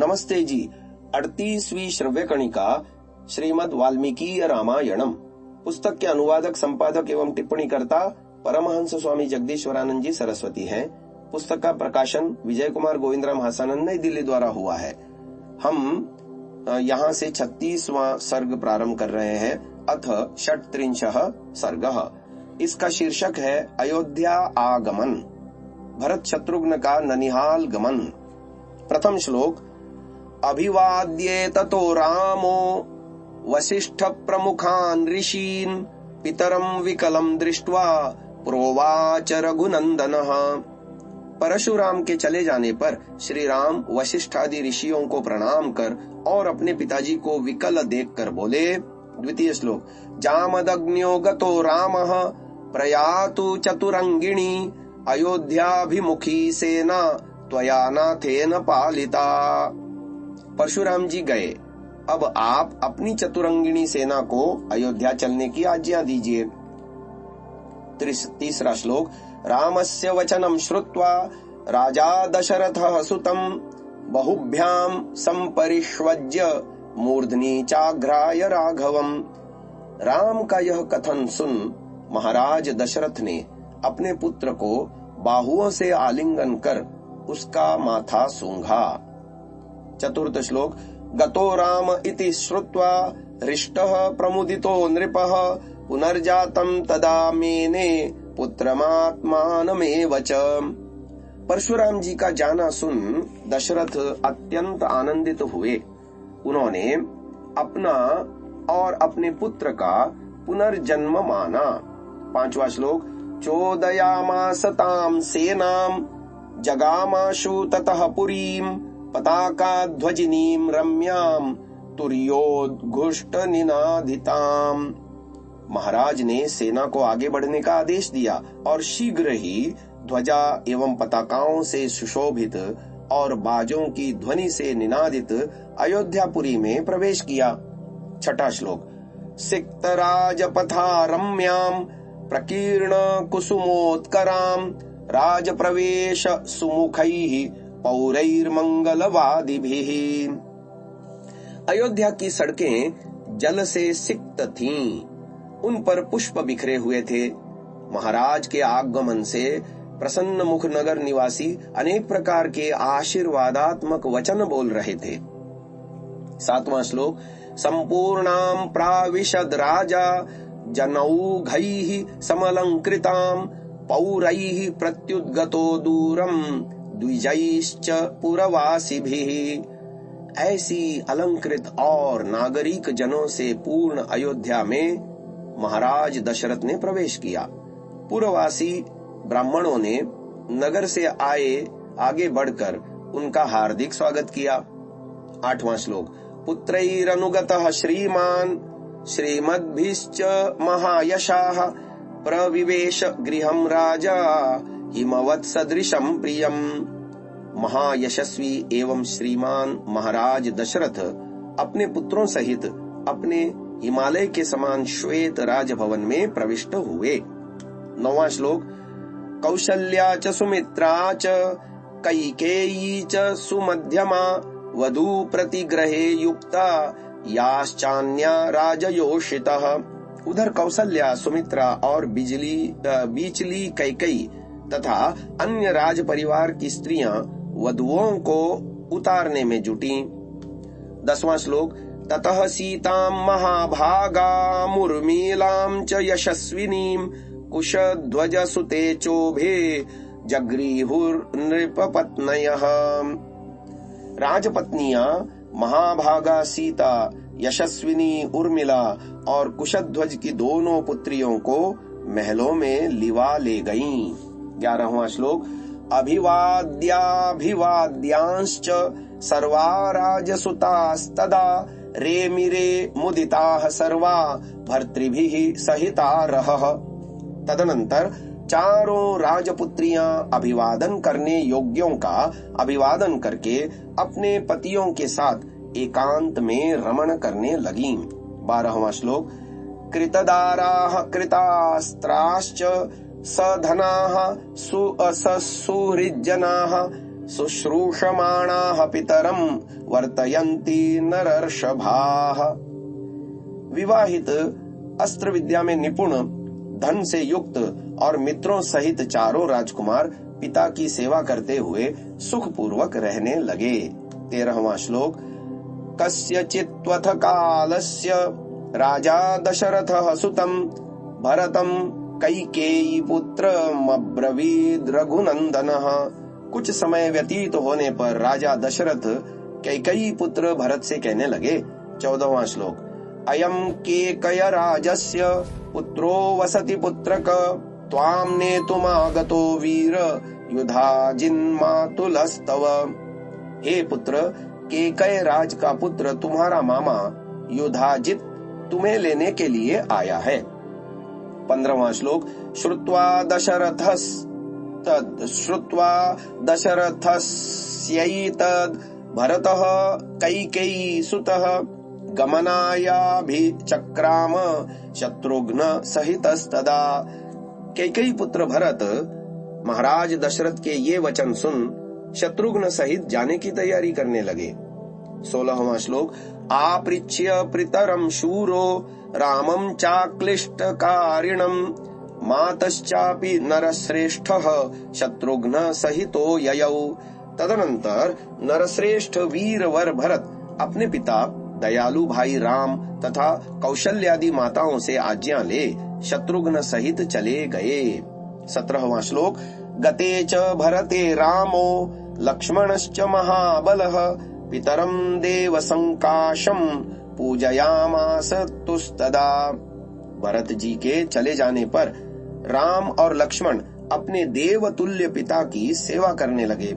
नमस्ते जी। 38वीं श्रव्य कणिका श्रीमद् वाल्मीकि रामायणम। पुस्तक के अनुवादक, संपादक एवं टिप्पणीकर्ता परमहंस स्वामी जगदीश्वरानंद जी सरस्वती हैं। पुस्तक का प्रकाशन विजय कुमार गोविंदराम हासानंद नई दिल्ली द्वारा हुआ है। हम यहाँ से 36वां सर्ग प्रारंभ कर रहे हैं। अथ षट्त्रिंशः सर्गः। इसका शीर्षक है अयोध्या आगमन, भरत शत्रुघ्न का ननिहाल गमन। प्रथम श्लोक। अभिवाद्ये ततो रामो वसिष्ठ प्रमुखान् ऋषीन् पितरं विकलं दृष्ट्वा प्रोवाच रघुनंदनः। परशुराम के चले जाने पर श्री राम वशिष्ठ आदि ऋषियों को प्रणाम कर और अपने पिताजी को विकल देखकर बोले। द्वितीय श्लोक। जामदग्न्यो गतो रामः प्रयातु चतुरंगिणी अयोध्याभिमुखी सेना त्वया नाथेन पालिता। परशुराम जी गए, अब आप अपनी चतुरंगिणी सेना को अयोध्या चलने की आज्ञा दीजिए। तीसरा श्लोक। रामस्य वचनं श्रुत्वा राजा दशरथः सुतं बहुभ्यां संपरिष्वज्य मूर्धनि चाघ्राय राघवम्। राम का यह कथन सुन महाराज दशरथ ने अपने पुत्र को बाहुओं से आलिंगन कर उसका माथा सूंघा। चतुर्थ श्लोक। गतो राम इति श्रुत्वा हृष्टः प्रमुदितो नृपः पुनर्जातं तदा मेने पुत्रमात्मानमेव च। परशुराम जी का जाना सुन दशरथ अत्यंत आनंदित हुए। उन्होंने अपना और अपने पुत्र का पुनर्जन्म माना। पांचवा श्लोक। चोदयामास तां सेनां जगामाशु ततः पुरीं पताकाध्वजिनीं रम्यां तुर्योद्घुष्ट निनादितां। महाराज ने सेना को आगे बढ़ने का आदेश दिया और शीघ्र ही ध्वजा एवं पताकाओं से सुशोभित और बाजों की ध्वनि से निनादित अयोध्यापुरी में प्रवेश किया। छठा श्लोक। सिक्त राजपथा रम्यां प्रकीर्ण कुसुमोत्करां राज प्रवेश सुमुखैः पौरैर्मंगलवादिभिः। अयोध्या की सड़कें जल से सिक्त थीं, उन पर पुष्प बिखरे हुए थे। महाराज के आगमन से प्रसन्न मुख नगर निवासी अनेक प्रकार के आशीर्वादात्मक वचन बोल रहे थे। सातवां श्लोक। संपूर्णां प्राविशद राजा जनौघैः समलंकृतां पौरैः प्रत्युद्गतो दूरं द्विजैश्च पुरवासिभिः। ऐसी अलंकृत और नागरिक जनों से पूर्ण अयोध्या में महाराज दशरथ ने प्रवेश किया। पुरवासी ब्राह्मणों ने नगर से आगे बढ़कर उनका हार्दिक स्वागत किया। आठवां श्लोक। पुत्रैरनुगतः श्रीमान् श्रीमद्भिश्च महायशाः प्रविवेश गृहं राजा हिमवत् सदृशं प्रियम्। महायशस्वी एवं श्रीमान महाराज दशरथ अपने पुत्रों सहित अपने हिमालय के समान श्वेत राजभवन में प्रविष्ट हुए। नौवां श्लोक। कौशल्या च सुमित्रा च कैकेयी च सुमध्यमा वधू प्रतिग्रहे युक्ता याश्चान्या राजयोषितः। उधर कौशल्या, सुमित्रा और बीचली कैकेयी तथा अन्य राज परिवार की स्त्रियां वधुओं को उतारने में जुटी। 10वां श्लोक। ततः सीतां महाभागामुर्मिलां च यशस्विनीं कुशध्वज सुते चोभे जगृहुर्नृपपत्नयः। राजपत्नियां महाभागा सीता, यशस्विनी उर्मिला और कुशध्वज की दोनों पुत्रियों को महलों में लिवा ले गईं। 11वां श्लोक। अभिवाद्याभिवाद्यांश्च सर्वा राजसुतास्तदा रेमिरे मुदिताः सर्वा भर्तृभिः सहितारः। तदनंतर चारों राजपुत्रियां अभिवादन करने योग्यों का अभिवादन करके अपने पतियों के साथ एकांत में रमण करने लगीं। 12वां श्लोक। कृतदाराः कृतास्त्राश्च सधनाः सुहृज्जनाः शुश्रूषमाणाः पितरं वर्तयन्ति नरर्षभाः। विवाहित, अस्त्र विद्या में निपुण, धन से युक्त और मित्रों सहित चारों राजकुमार पिता की सेवा करते हुए सुखपूर्वक रहने लगे। 13वां श्लोक। कस्यचित्त्वथ कालस्य राजा दशरथः सुतं भरतं कैकेयी पुत्रमब्रवीद् रघुनंदनः। कुछ समय व्यतीत होने पर राजा दशरथ कैकेयी पुत्र भरत से कहने लगे। 14वां श्लोक। अयं केकय राजस्य पुत्रो वसति पुत्रक त्वां नेतुमागतो वीर युधाजिन्मातुलस्तव। हे पुत्र, केकय राज का पुत्र तुम्हारा मामा युधाजित तुम्हें लेने के लिए आया है। 15वां श्लोक। श्रुत्वा दशरथस्यैतद् भरतः कैकेयी सुतः गमनायाभिचक्राम शत्रुघ्न सहितस्तदा। कैकेयी पुत्र भरत महाराज दशरथ के ये वचन सुन शत्रुघ्न सहित जाने की तैयारी करने लगे। 16वां श्लोक। आपृच्छ्य पितरं शूरो रामं चाक्लिष्टकारिणं मातश्चापि नरश्रेष्ठः शत्रुघ्न सहितो ययौ। तदनंतर नरश्रेष्ठ वीरवर भरत अपने पिता दयालु भाई राम तथा कौशल्यादि माताओं से आज्ञा ले शत्रुघ्न सहित चले गए। 17वां श्लोक। गते च भरते रामो लक्ष्मणश्च महाबलः पितरं देव संकाशं पूजयामास तुस्तदा। भरत जी के चले जाने पर राम और लक्ष्मण अपने देवतुल्य पिता की सेवा करने लगे।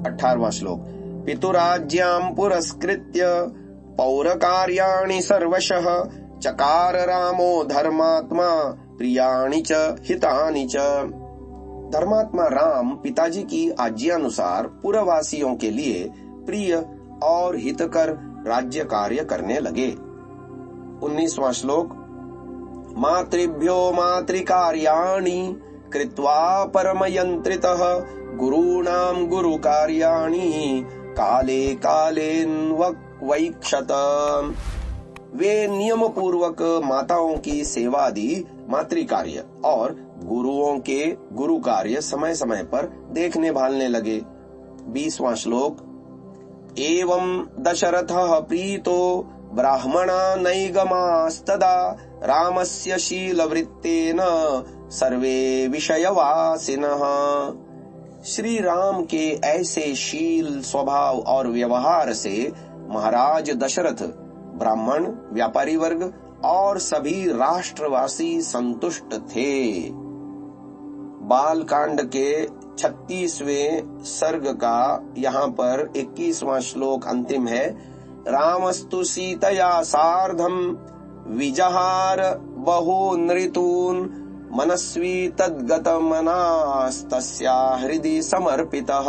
18वां श्लोक। पितुराज्ञां पुरस्कृत्य पौरकार्याणि सर्वशः चकार रामो धर्मात्मा प्रियाणि च हितानि च। धर्मात्मा राम पिताजी की आज्ञानुसार पुरवासियों के लिए प्रिय और हितकर राज्य कार्य करने लगे। 19वां श्लोक। मातृभ्यो मातृकार्याणि कृत्वा परमयंत्रितः गुरूणां गुरुकार्याणि काले कालेन्वैक्षत। वे नियम पूर्वक माताओं की सेवा दी मातृकार्य और गुरुओं के गुरु कार्य समय समय पर देखने भालने लगे। 20वां श्लोक। एवं दशरथः प्रीतो ब्राह्मणा नैगमास्तदा रामस्य शीलवृत्तेन सर्वे विषयवासिनः। श्री राम के ऐसे शील, स्वभाव और व्यवहार से महाराज दशरथ, ब्राह्मण, व्यापारी वर्ग और सभी राष्ट्रवासी संतुष्ट थे। बालकांड के 36वें सर्ग का यहाँ पर 21वां श्लोक अंतिम है। रामस्तु सीतया सार्धम विजहार बहु ऋतून् मनस्वी तद्गतमनास्तस्या हृदि समर्पितः।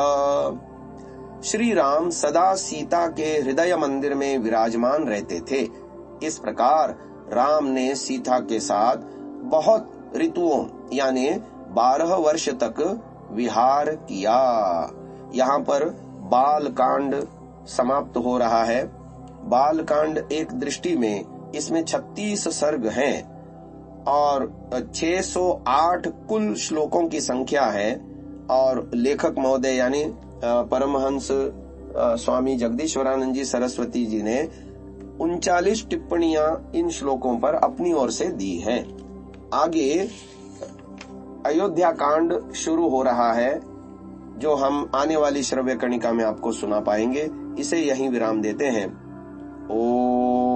श्री राम सदा सीता के हृदय मंदिर में विराजमान रहते थे। इस प्रकार राम ने सीता के साथ बहुत ऋतुओं यानी 12 वर्ष तक विहार किया। यहाँ पर बालकांड समाप्त हो रहा है। बालकांड एक दृष्टि में इसमें 36 सर्ग हैं और 608 कुल श्लोकों की संख्या है और लेखक महोदय यानी परमहंस स्वामी जगदीश्वरानंद जी सरस्वती जी ने 39 टिप्पणियां इन श्लोकों पर अपनी ओर से दी हैं। आगे अयोध्या कांड शुरू हो रहा है जो हम आने वाली श्रव्य कणिका में आपको सुना पाएंगे। इसे यहीं विराम देते हैं। ओम।